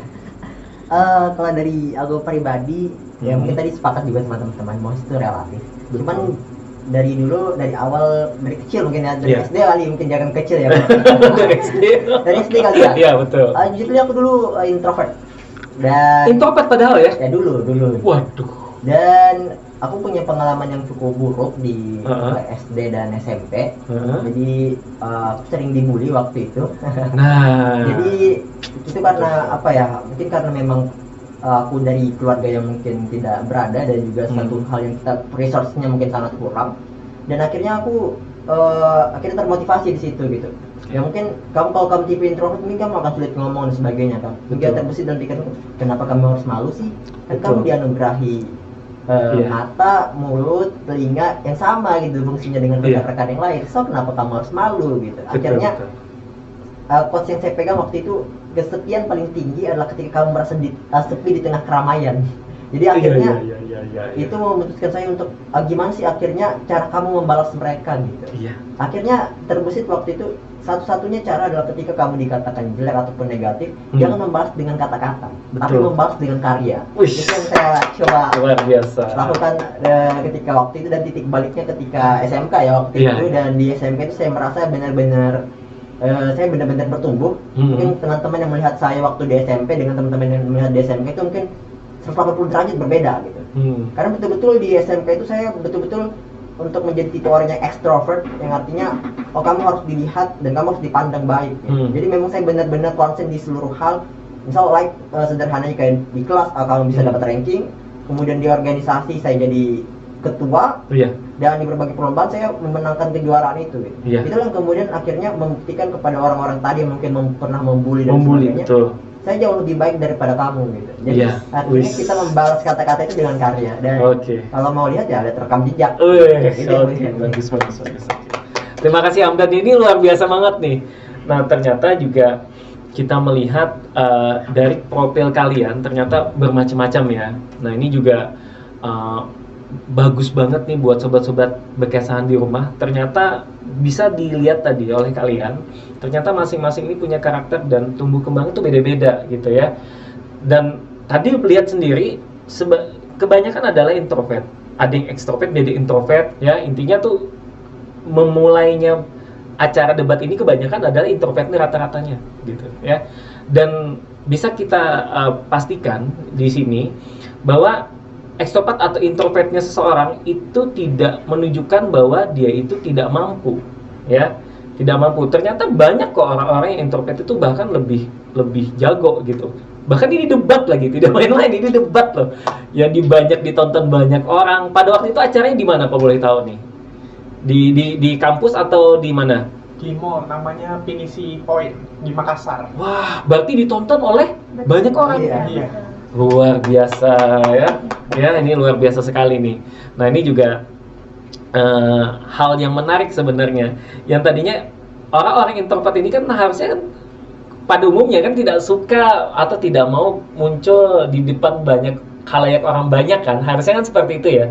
Kalau dari aku pribadi, ya mungkin tadi sepakat juga sama teman-teman, mau itu relatif. Cuman dari dulu, dari awal, dari kecil mungkin ya, dari Iya. SD kali, mungkin jangan kecil ya. Dari SD. Dari SD kali ya. Iya, betul. Jujur aku dulu introvert. Dan Introvert padahal ya? ya dulu. Waduh. Dan aku punya pengalaman yang cukup buruk di Heeh. SD dan SMP. Heeh. Jadi aku sering dibully waktu itu. Nah, Jadi itu karena apa ya? Mungkin karena memang aku dari keluarga yang mungkin tidak berada dan juga satu hal yang kita resource-nya mungkin sangat kurang. Dan akhirnya aku akhirnya termotivasi di situ gitu. Ya mungkin kalau kamu tipe introvert mungkin kamu akan sulit ngomong dan sebagainya kan. Mungkin Betul. terbesit dan pikir kenapa kamu harus malu sih? Kan kamu Betul. dianugerahi Iya. mata, mulut, telinga yang sama gitu fungsinya dengan Iya. rekan-rekan yang lain. So kenapa kamu harus malu gitu? Akhirnya Betul. quotes yang saya pegang waktu itu, kesepian paling tinggi adalah ketika kamu merasa sepi di tengah keramaian. Jadi akhirnya Iya. itu memutuskan saya untuk gimana sih akhirnya cara kamu membalas mereka gitu. Iya. Akhirnya terbesit waktu itu satu-satunya cara adalah ketika kamu dikatakan jelek ataupun negatif, jangan membalas dengan kata-kata, tapi Betul. membalas dengan karya. Wih. Itu yang saya coba Luar biasa. lakukan ketika waktu itu, dan titik baliknya ketika SMK ya waktu Iya. itu. Dan di SMK itu saya merasa benar-benar saya benar-benar bertumbuh. Mungkin teman-teman yang melihat saya waktu di SMP dengan teman-teman yang melihat di SMK itu mungkin 180 derajat berbeda gitu. Karena betul-betul di SMK itu saya betul-betul untuk menjadi tipe orang yang extrovert, yang artinya kamu harus dilihat dan kamu harus dipandang baik gitu. Jadi memang saya benar-benar konsen di seluruh hal. Misal sederhananya kayak di kelas kamu bisa dapat ranking, kemudian di organisasi saya jadi ketua, Iya. dan di berbagai perlombaan saya memenangkan kejuaraan itu gitu. Iya. Itulah yang kemudian akhirnya membuktikan kepada orang-orang tadi yang mungkin pernah membuli dan Membuli, sebagainya, betul. saya jauh lebih baik daripada kamu gitu. Jadi Iya. artinya Wis. kita membalas kata-kata itu dengan karya. Dan Oke. kalau mau lihat ya lihat rekam jejak. Oke, Gitu ya. bagus. Terima kasih Hamdan, ini luar biasa banget nih. Nah, ternyata juga kita melihat dari profil kalian ternyata bermacam-macam ya. Nah, ini juga bagus banget nih buat sobat-sobat bekesahan di rumah. Ternyata bisa dilihat tadi oleh kalian, ternyata masing-masing ini punya karakter dan tumbuh kembang itu beda-beda gitu ya. Dan tadi lihat sendiri kebanyakan adalah introvert, ada yang ekstrovert, beda introvert ya. Intinya tuh memulainya acara debat ini kebanyakan adalah introvert nih rata-ratanya gitu ya. Dan bisa kita pastikan di sini bahwa ekstrovert atau introvertnya seseorang itu tidak menunjukkan bahwa dia itu tidak mampu ya, tidak mampu. Ternyata banyak kok orang-orang yang introvert itu bahkan lebih jago gitu. Bahkan ini debat lagi, tidak main-main, ini debat loh. Yang banyak ditonton banyak orang. Pada waktu itu acaranya di mana Pak, boleh tahu nih? Di kampus atau di mana? Di mall, namanya Pinisi Point di Makassar. Wah, berarti ditonton oleh banyak orang. Iya. Luar biasa ya. Ya, ini luar biasa sekali nih. Nah, ini juga hal yang menarik sebenarnya. Yang tadinya orang-orang introvert ini kan harusnya kan pada umumnya kan tidak suka atau tidak mau muncul di depan banyak khalayak orang banyak kan. Harusnya kan seperti itu ya.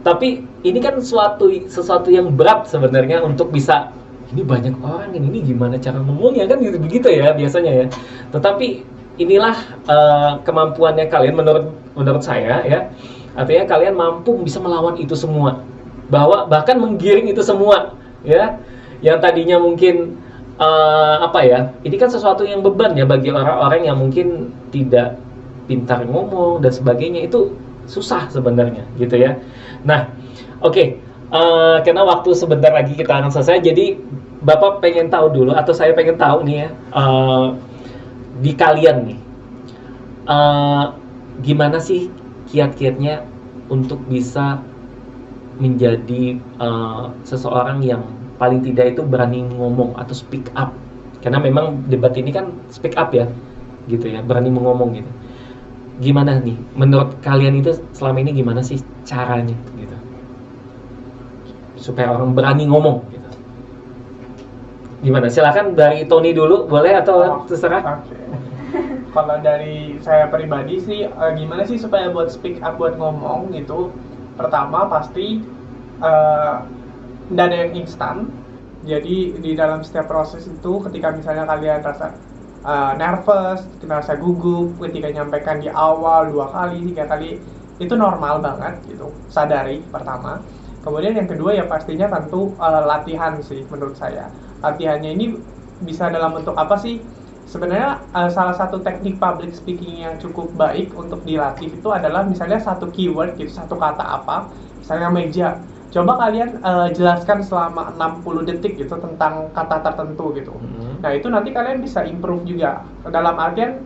Tapi ini kan sesuatu yang berat sebenarnya untuk bisa, ini banyak orang ini gimana cara ngomongnya kan gitu begitu ya biasanya ya. Tetapi inilah kemampuannya kalian menurut saya ya. Artinya kalian mampu bisa melawan itu semua. Bahkan menggiring itu semua ya. Yang tadinya mungkin ini kan sesuatu yang beban ya bagi orang-orang yang mungkin tidak pintar ngomong dan sebagainya, itu susah sebenarnya gitu ya. Nah, oke. Karena waktu sebentar lagi kita akan selesai, jadi Bapak pengen tahu dulu atau saya pengen tahu nih ya, di kalian nih, gimana sih kiat-kiatnya untuk bisa menjadi seseorang yang paling tidak itu berani ngomong atau speak up. Karena memang debat ini kan speak up ya, gitu ya, berani ngomong gitu. Gimana nih, menurut kalian itu selama ini gimana sih caranya gitu, supaya orang berani ngomong gitu? Gimana? Silakan dari Tony dulu, boleh atau terserah? Oke. Kalau dari saya pribadi sih, gimana sih supaya buat speak up, buat ngomong gitu. Pertama pasti nggak ada yang instan. Jadi di dalam setiap proses itu, ketika misalnya kalian rasa nervous, rasa gugup ketika nyampaikan di awal 2 kali, 3 kali, itu normal banget gitu. Sadari pertama. Kemudian yang kedua ya pastinya tentu latihan sih menurut saya. Latihannya ini bisa dalam bentuk apa sih? Sebenarnya salah satu teknik public speaking yang cukup baik untuk dilatih itu adalah misalnya satu keyword gitu, satu kata apa, misalnya meja. Coba kalian jelaskan selama 60 detik gitu tentang kata tertentu gitu. Nah, itu nanti kalian bisa improve juga. Dalam artian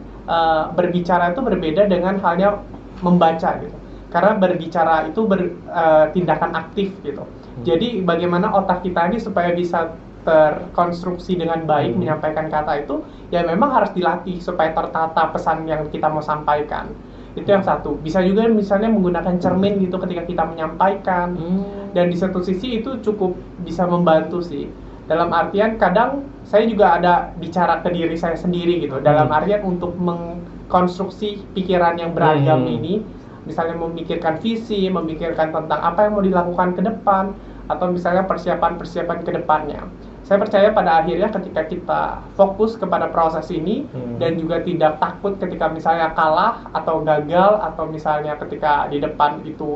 berbicara itu berbeda dengan halnya membaca gitu. Karena berbicara itu tindakan aktif gitu. Jadi bagaimana otak kita ini supaya bisa terkonstruksi dengan baik menyampaikan kata itu, ya memang harus dilatih supaya tertata pesan yang kita mau sampaikan. Itu yang satu. Bisa juga misalnya menggunakan cermin gitu ketika kita menyampaikan. Dan di satu sisi itu cukup bisa membantu sih. Dalam artian kadang saya juga ada bicara ke diri saya sendiri gitu. Dalam artian untuk mengkonstruksi pikiran yang beragam ini, misalnya memikirkan visi, memikirkan tentang apa yang mau dilakukan ke depan, atau misalnya persiapan-persiapan ke depannya. Saya percaya pada akhirnya ketika kita fokus kepada proses ini dan juga tidak takut ketika misalnya kalah atau gagal, atau misalnya ketika di depan itu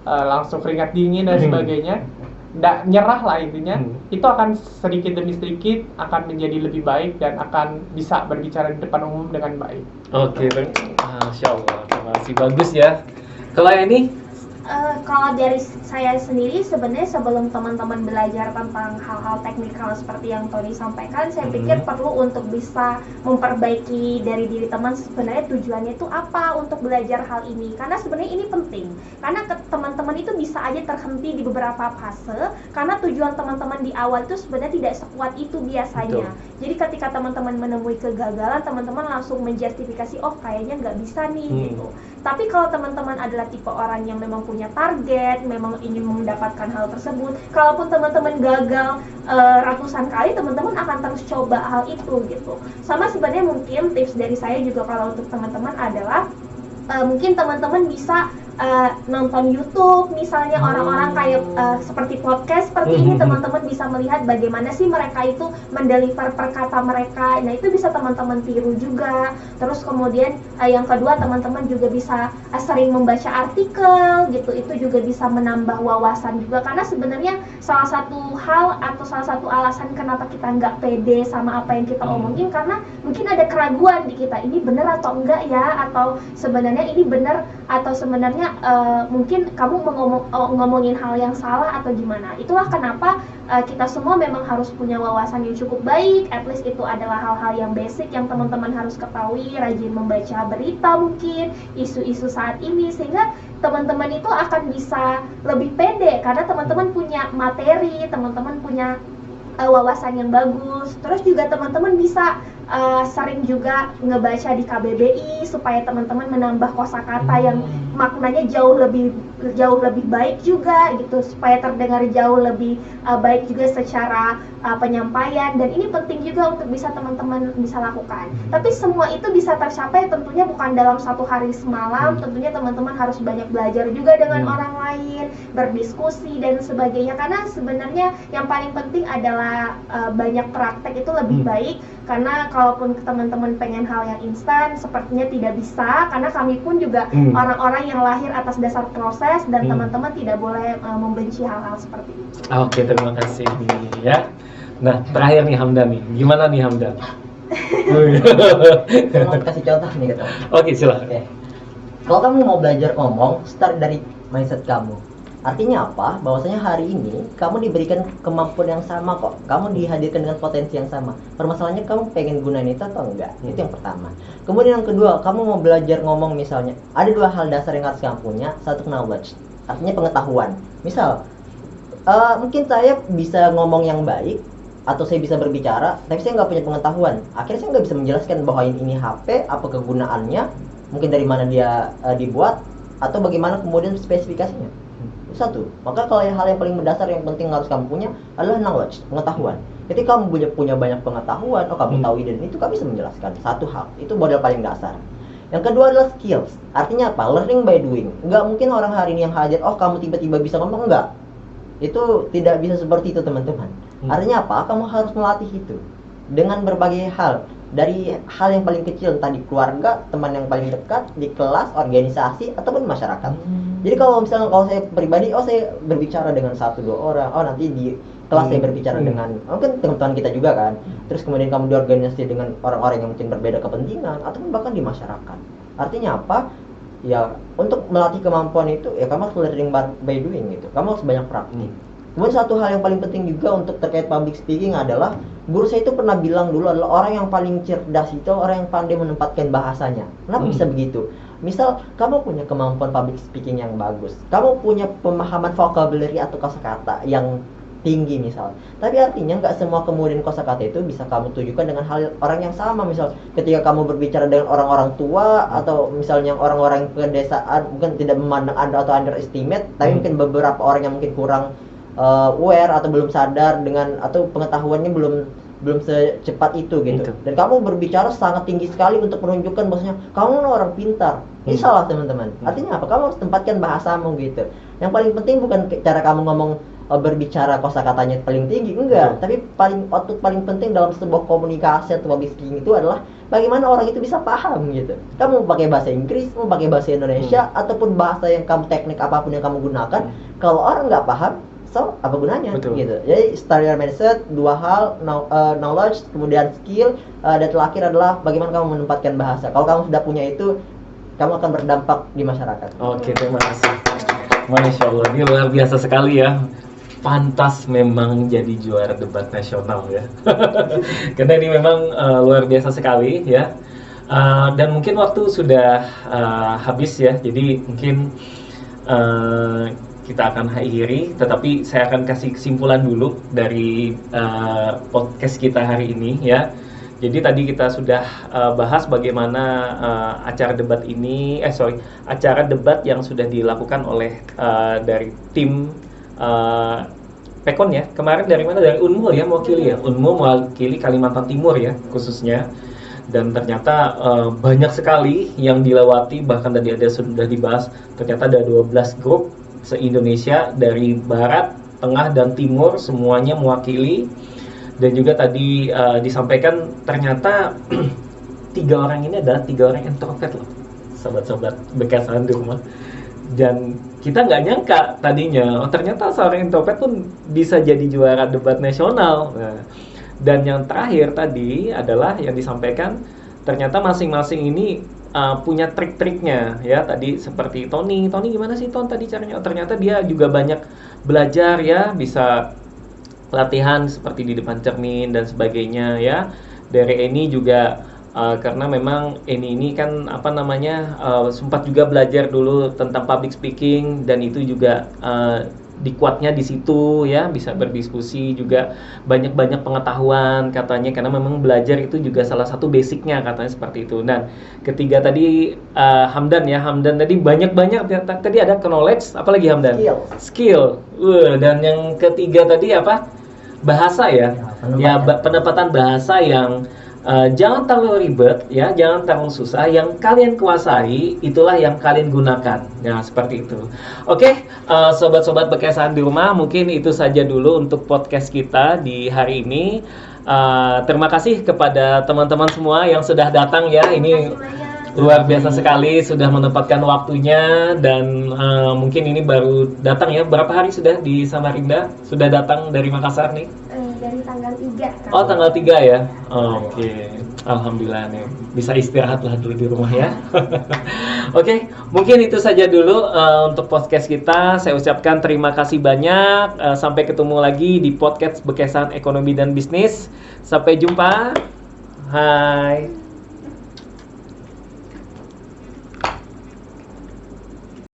langsung keringat dingin dan sebagainya, nggak nyerah lah intinya, itu akan sedikit demi sedikit akan menjadi lebih baik dan akan bisa berbicara di depan umum dengan baik. Oke, Masya Allah, terima kasih, bagus ya. Kalau ini? Kalau dari saya sendiri sebenarnya sebelum teman-teman belajar tentang hal-hal teknikal seperti yang Tony sampaikan, saya pikir perlu untuk bisa memperbaiki dari diri teman sebenarnya tujuannya itu apa untuk belajar hal ini, karena sebenarnya ini penting, karena teman-teman itu bisa aja terhenti di beberapa fase karena tujuan teman-teman di awal itu sebenarnya tidak sekuat itu biasanya. Jadi ketika teman-teman menemui kegagalan, teman-teman langsung menjustifikasi, oh kayaknya nggak bisa nih gitu. Tapi kalau teman-teman adalah tipe orang yang memang punya target, memang ingin mendapatkan hal tersebut, kalaupun teman-teman gagal ratusan kali, teman-teman akan terus coba hal itu gitu. Sama sebenarnya mungkin tips dari saya juga kalau untuk teman-teman adalah mungkin teman-teman bisa nonton YouTube misalnya orang-orang kayak seperti podcast seperti ini, teman-teman bisa melihat bagaimana sih mereka itu mendeliver perkata mereka. Nah, itu bisa teman-teman tiru juga. Terus kemudian yang kedua, teman-teman juga bisa sering membaca artikel gitu. Itu juga bisa menambah wawasan juga, karena sebenarnya salah satu hal atau salah satu alasan kenapa kita nggak pede sama apa yang kita omongin, karena mungkin ada keraguan di kita, ini benar atau enggak ya, atau sebenarnya ini benar atau sebenarnya mungkin kamu ngomongin hal yang salah atau gimana. Itulah kenapa kita semua memang harus punya wawasan yang cukup baik. At least itu adalah hal-hal yang basic yang teman-teman harus ketahui, rajin membaca berita mungkin, isu-isu saat ini, sehingga teman-teman itu akan bisa lebih pede karena teman-teman punya materi, teman-teman punya wawasan yang bagus. Terus juga teman-teman bisa sering juga ngebaca di KBBI supaya teman-teman menambah kosakata yang maknanya jauh lebih baik juga gitu, supaya terdengar jauh lebih baik juga secara penyampaian. Dan ini penting juga untuk bisa teman-teman bisa lakukan. Tapi semua itu bisa tercapai tentunya bukan dalam satu hari semalam. Tentunya teman-teman harus banyak belajar juga dengan orang lain, berdiskusi dan sebagainya, karena sebenarnya yang paling penting adalah banyak praktek itu lebih baik. Karena kalaupun teman-teman pengen hal yang instan, sepertinya tidak bisa, karena kami pun juga orang-orang yang lahir atas dasar proses, dan teman-teman tidak boleh membenci hal-hal seperti itu. Oke, terima kasih ya. Nah, terakhir nih Hamdan nih, gimana nih Hamdan? Saya mau kasih contoh nih gitu. Oke, silakan. Oke. Kalau kamu mau belajar ngomong, start dari mindset kamu. Artinya apa? Bahwasanya hari ini kamu diberikan kemampuan yang sama kok. Kamu dihadirkan dengan potensi yang sama. Permasalahannya kamu pengen gunain itu atau enggak? Itu yang pertama. Kemudian yang kedua, kamu mau belajar ngomong misalnya. Ada dua hal dasar yang harus kamu punya. Satu, knowledge. Artinya pengetahuan. Misal, mungkin saya bisa ngomong yang baik, atau saya bisa berbicara, tapi saya nggak punya pengetahuan. Akhirnya saya nggak bisa menjelaskan bahwa ini HP, apa kegunaannya, mungkin dari mana dia dibuat, atau bagaimana kemudian spesifikasinya. Satu, maka kalau hal yang paling mendasar yang penting harus kamu punya adalah knowledge, pengetahuan. Jadi kamu punya banyak pengetahuan, kamu tahu ide, itu kamu bisa menjelaskan. Satu hal, itu modal paling dasar. Yang kedua adalah skills. Artinya apa? Learning by doing. Nggak mungkin orang hari ini yang hadir, oh kamu tiba-tiba bisa ngomong, enggak. Itu tidak bisa seperti itu teman-teman. Artinya apa? Kamu harus melatih itu dengan berbagai hal. Dari hal yang paling kecil, entah di keluarga, teman yang paling dekat, di kelas, organisasi, ataupun masyarakat. Jadi kalau misalnya kalau saya pribadi, saya berbicara dengan 1-2 orang, nanti kelas ya berbicara dengan mungkin teman-teman kita juga kan. Terus kemudian kamu diorganisasi dengan orang-orang yang mungkin berbeda kepentingan ataupun bahkan di masyarakat. Artinya apa? Ya untuk melatih kemampuan itu ya kamu harus learning by doing gitu. Kamu harus banyak praktik. Kemudian satu hal yang paling penting juga untuk terkait public speaking adalah guru saya itu pernah bilang dulu adalah orang yang paling cerdas itu orang yang pandai menempatkan bahasanya. Kenapa bisa begitu? Misal kamu punya kemampuan public speaking yang bagus, kamu punya pemahaman vocabulary atau kosakata yang tinggi misal. Tapi artinya nggak semua kemudian kosakata itu bisa kamu tujukan dengan hal orang yang sama. Misal ketika kamu berbicara dengan orang-orang tua atau misalnya orang-orang pedesaan mungkin tidak memandang Anda atau underestimate, tapi mungkin beberapa orang yang mungkin kurang aware atau belum sadar dengan atau pengetahuannya belum secepat itu gitu. Dan kamu berbicara sangat tinggi sekali untuk menunjukkan bahwasanya kamu orang pintar. Ini salah teman-teman. Artinya apa? Kamu harus tempatkan bahasamu gitu. Yang paling penting bukan cara kamu ngomong berbicara kosakatanya paling tinggi, enggak. Tapi paling penting dalam sebuah komunikasi atau public speaking itu adalah bagaimana orang itu bisa paham gitu. Kamu mau pakai bahasa Inggris, mau pakai bahasa Indonesia ataupun bahasa yang kamu teknik apapun yang kamu gunakan, kalau orang nggak paham, so apa gunanya? Gitu. Jadi start your mindset, dua hal, knowledge, kemudian skill, dan terakhir adalah bagaimana kamu menempatkan bahasa. Kalau kamu sudah punya itu, kamu akan berdampak di masyarakat. Oke, terima kasih. Masya Allah, ini luar biasa sekali ya. Pantas memang jadi juara debat nasional ya. Karena ini memang luar biasa sekali ya. Dan mungkin waktu sudah habis ya. Jadi mungkin kita akan akhiri, tetapi saya akan kasih kesimpulan dulu dari podcast kita hari ini ya. Jadi tadi kita sudah bahas bagaimana acara debat yang sudah dilakukan oleh dari tim Pekon ya. Kemarin dari mana? Dari Unmul ya, mewakili ya. Unmul mewakili Kalimantan Timur ya khususnya. Dan ternyata banyak sekali yang dilewati, bahkan tadi sudah dibahas, ternyata ada 12 grup se-Indonesia dari barat, tengah, dan timur semuanya mewakili. Dan juga tadi disampaikan ternyata 3 orang ini adalah 3 orang introvert loh, sobat-sobat bekasan di rumah. Dan kita nggak nyangka tadinya, ternyata seorang introvert pun bisa jadi juara debat nasional. Nah, dan yang terakhir tadi adalah yang disampaikan, ternyata masing-masing ini punya trik-triknya ya. Tadi seperti Tony gimana sih Ton tadi caranya? Ternyata dia juga banyak belajar ya, bisa latihan seperti di depan cermin dan sebagainya ya. Dari Eni juga karena memang ini kan sempat juga belajar dulu tentang public speaking, dan itu juga dikuatnya di situ ya, bisa berdiskusi juga, banyak pengetahuan katanya, karena memang belajar itu juga salah satu basicnya katanya seperti itu. Dan ketiga tadi Hamdan tadi banyak tadi ada knowledge, apalagi Hamdan? Skill. Dan yang ketiga tadi apa? Bahasa ya. Penempatan bahasa yang jangan terlalu ribet ya, jangan terlalu susah. Yang kalian kuasai itulah yang kalian gunakan. Nah, seperti itu. Oke, sobat-sobat bekasan di rumah, mungkin itu saja dulu untuk podcast kita di hari ini. Terima kasih kepada teman-teman semua yang sudah datang ya. Ini luar biasa sekali sudah menempatkan waktunya, dan mungkin ini baru datang ya. Berapa hari sudah di Samarinda? Sudah datang dari Makassar nih? Dari tanggal 3 kan? Oh, tanggal 3 ya? Oke. Alhamdulillah nih, bisa istirahat lah dulu di rumah ya. Oke, mungkin itu saja dulu untuk podcast kita. Saya ucapkan terima kasih banyak. Sampai ketemu lagi di podcast Bekasan Ekonomi dan Bisnis. Sampai jumpa. Hai.